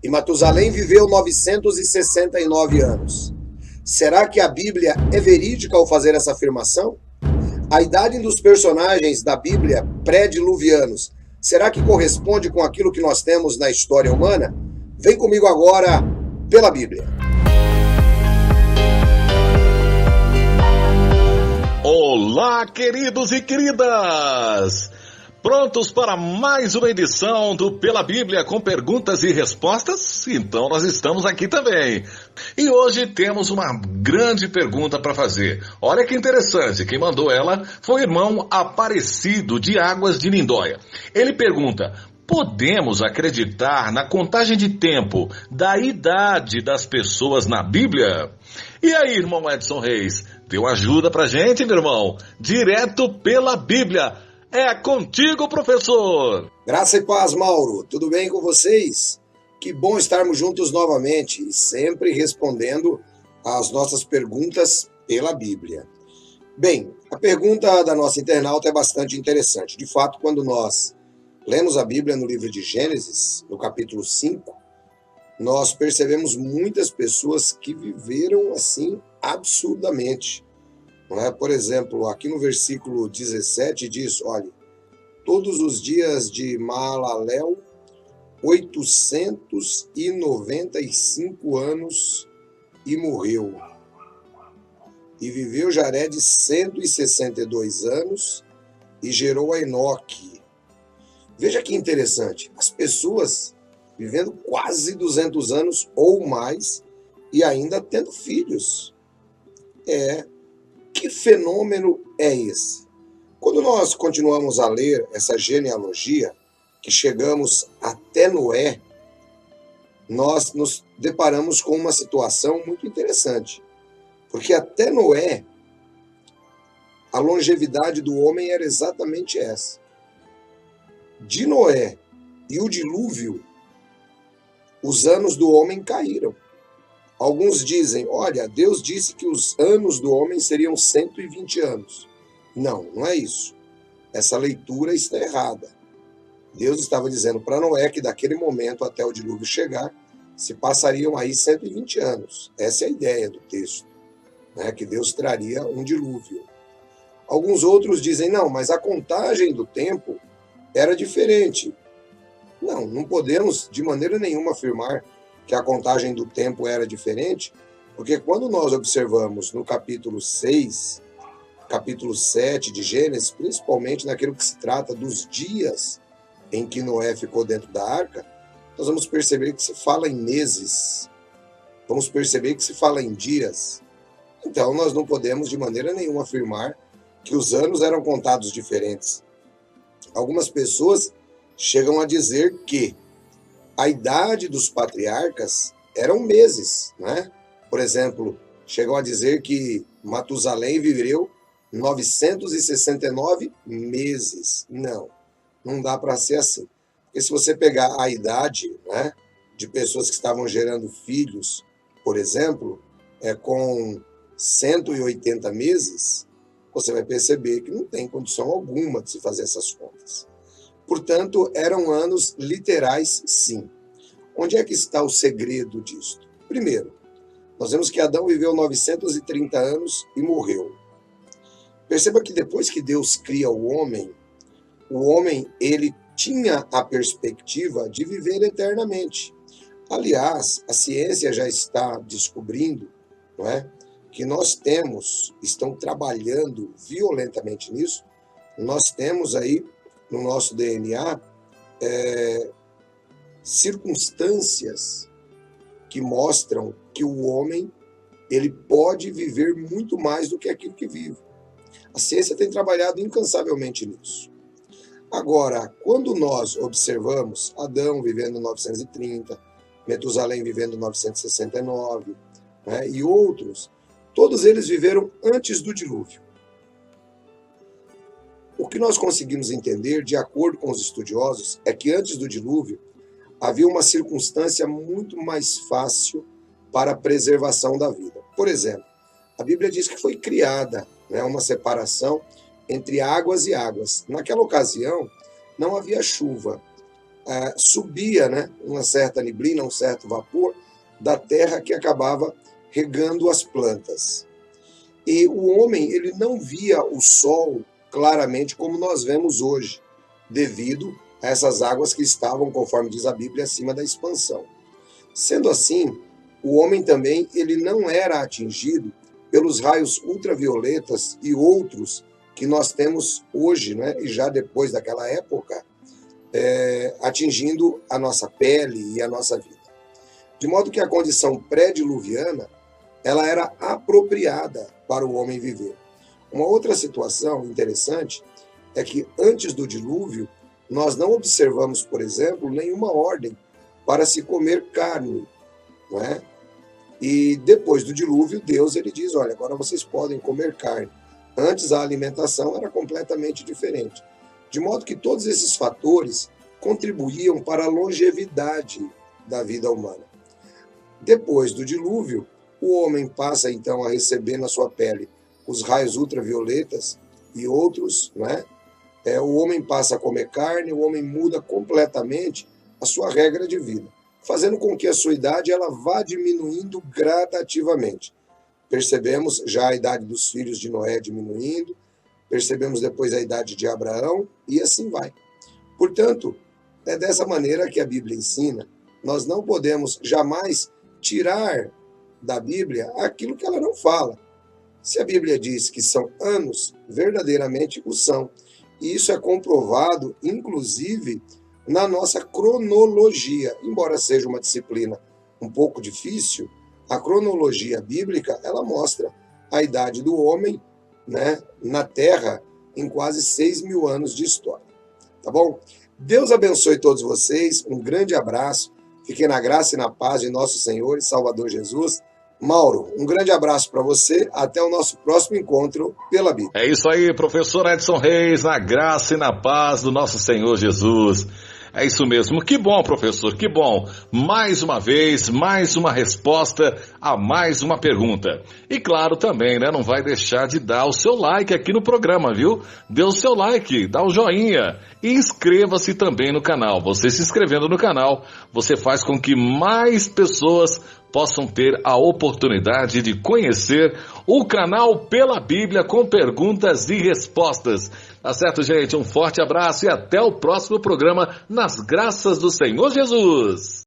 e Matusalém viveu 969 anos. Será que a Bíblia é verídica ao fazer essa afirmação? A idade dos personagens da Bíblia pré-diluvianos, será que corresponde com aquilo que nós temos na história humana? Vem comigo agora pela Bíblia. Olá, queridos e queridas! Prontos para mais uma edição do Pela Bíblia com perguntas e respostas? Então nós estamos aqui também. E hoje temos uma grande pergunta para fazer. Olha que interessante, quem mandou ela foi o irmão Aparecido de Águas de Lindóia. Ele pergunta: podemos acreditar na contagem de tempo da idade das pessoas na Bíblia? E aí, irmão Edson Reis, deu ajuda pra gente, meu irmão? Direto pela Bíblia. É contigo, professor! Graça e paz, Mauro. Tudo bem com vocês? Que bom estarmos juntos novamente e sempre respondendo às nossas perguntas pela Bíblia. Bem, a pergunta da nossa internauta é bastante interessante. De fato, quando nós lemos a Bíblia no livro de Gênesis, no capítulo 5, nós percebemos muitas pessoas que viveram assim absurdamente. Por exemplo, aqui no versículo 17 diz, olha, todos os dias de Maalalel, 895 anos e morreu. E viveu Jared 162 anos e gerou a Enoque. Veja que interessante, as pessoas vivendo quase 200 anos ou mais e ainda tendo filhos. Que fenômeno é esse? Quando nós continuamos a ler essa genealogia, que chegamos até Noé, nós nos deparamos com uma situação muito interessante. Porque até Noé, a longevidade do homem era exatamente essa. De Noé e o dilúvio, os anos do homem caíram. Alguns dizem, olha, Deus disse que os anos do homem seriam 120 anos. Não, não é isso. Essa leitura está errada. Deus estava dizendo para Noé que daquele momento até o dilúvio chegar, se passariam aí 120 anos. Essa é a ideia do texto, que Deus traria um dilúvio. Alguns outros dizem, não, mas a contagem do tempo era diferente. Não podemos de maneira nenhuma afirmar que a contagem do tempo era diferente, porque quando nós observamos no capítulo 6, capítulo 7 de Gênesis, principalmente naquilo que se trata dos dias em que Noé ficou dentro da arca, nós vamos perceber que se fala em meses, vamos perceber que se fala em dias. Então nós não podemos de maneira nenhuma afirmar que os anos eram contados diferentes. Algumas pessoas chegam a dizer que a idade dos patriarcas eram meses, Por exemplo, chegam a dizer que Matusalém viveu 969 meses. Não dá para ser assim. Porque se você pegar a idade, de pessoas que estavam gerando filhos, por exemplo, com 180 meses, você vai perceber que não tem condição alguma de se fazer essas contas. Portanto, eram anos literais, sim. Onde é que está o segredo disso? Primeiro, nós vemos que Adão viveu 930 anos e morreu. Perceba que depois que Deus cria o homem ele tinha a perspectiva de viver eternamente. Aliás, a ciência já está descobrindo, que estão trabalhando violentamente nisso, nós temos aí no nosso DNA, circunstâncias que mostram que o homem ele pode viver muito mais do que aquilo que vive. A ciência tem trabalhado incansavelmente nisso. Agora, quando nós observamos Adão vivendo 930, Metusalém vivendo 969, e outros, todos eles viveram antes do dilúvio. O que nós conseguimos entender, de acordo com os estudiosos, é que antes do dilúvio havia uma circunstância muito mais fácil para a preservação da vida. Por exemplo, a Bíblia diz que foi criada uma separação entre águas e águas. Naquela ocasião, não havia chuva. subia, né, uma certa neblina, um certo vapor da terra que acabava regando as plantas. E o homem, ele não via o sol claramente como nós vemos hoje, devido a essas águas que estavam, conforme diz a Bíblia, acima da expansão. Sendo assim, o homem também ele não era atingido pelos raios ultravioletas e outros que nós temos hoje, né, e já depois daquela época, atingindo a nossa pele e a nossa vida. De modo que a condição pré-diluviana ela era apropriada para o homem viver. Uma outra situação interessante é que antes do dilúvio, nós não observamos, por exemplo, nenhuma ordem para se comer carne, não é? E depois do dilúvio, Deus ele diz, olha, agora vocês podem comer carne. Antes a alimentação era completamente diferente. De modo que todos esses fatores contribuíam para a longevidade da vida humana. Depois do dilúvio, o homem passa então a receber na sua pele os raios ultravioletas e outros, né? O homem passa a comer carne, o homem muda completamente a sua regra de vida, fazendo com que a sua idade ela vá diminuindo gradativamente. Percebemos já a idade dos filhos de Noé diminuindo, percebemos depois a idade de Abraão e assim vai. Portanto, é dessa maneira que a Bíblia ensina. Nós não podemos jamais tirar da Bíblia aquilo que ela não fala. Se a Bíblia diz que são anos, verdadeiramente o são. E isso é comprovado, inclusive, na nossa cronologia. Embora seja uma disciplina um pouco difícil, a cronologia bíblica, ela mostra a idade do homem, né, na Terra em quase 6.000 anos de história. Tá bom? Deus abençoe todos vocês, um grande abraço, fiquem na graça e na paz de nosso Senhor e Salvador Jesus. Mauro, um grande abraço para você, até o nosso próximo encontro pela Bíblia. É isso aí, professor Edson Reis, na graça e na paz do nosso Senhor Jesus. É isso mesmo, que bom, professor, que bom. Mais uma vez, mais uma resposta a mais uma pergunta. E claro também, né, não vai deixar de dar o seu like aqui no programa, viu? Dê o seu like, dá o joinha e inscreva-se também no canal. Você se inscrevendo no canal, você faz com que mais pessoas possam ter a oportunidade de conhecer o canal Pela Bíblia com perguntas e respostas. Tá certo, gente? Um forte abraço e até o próximo programa nas graças do Senhor Jesus.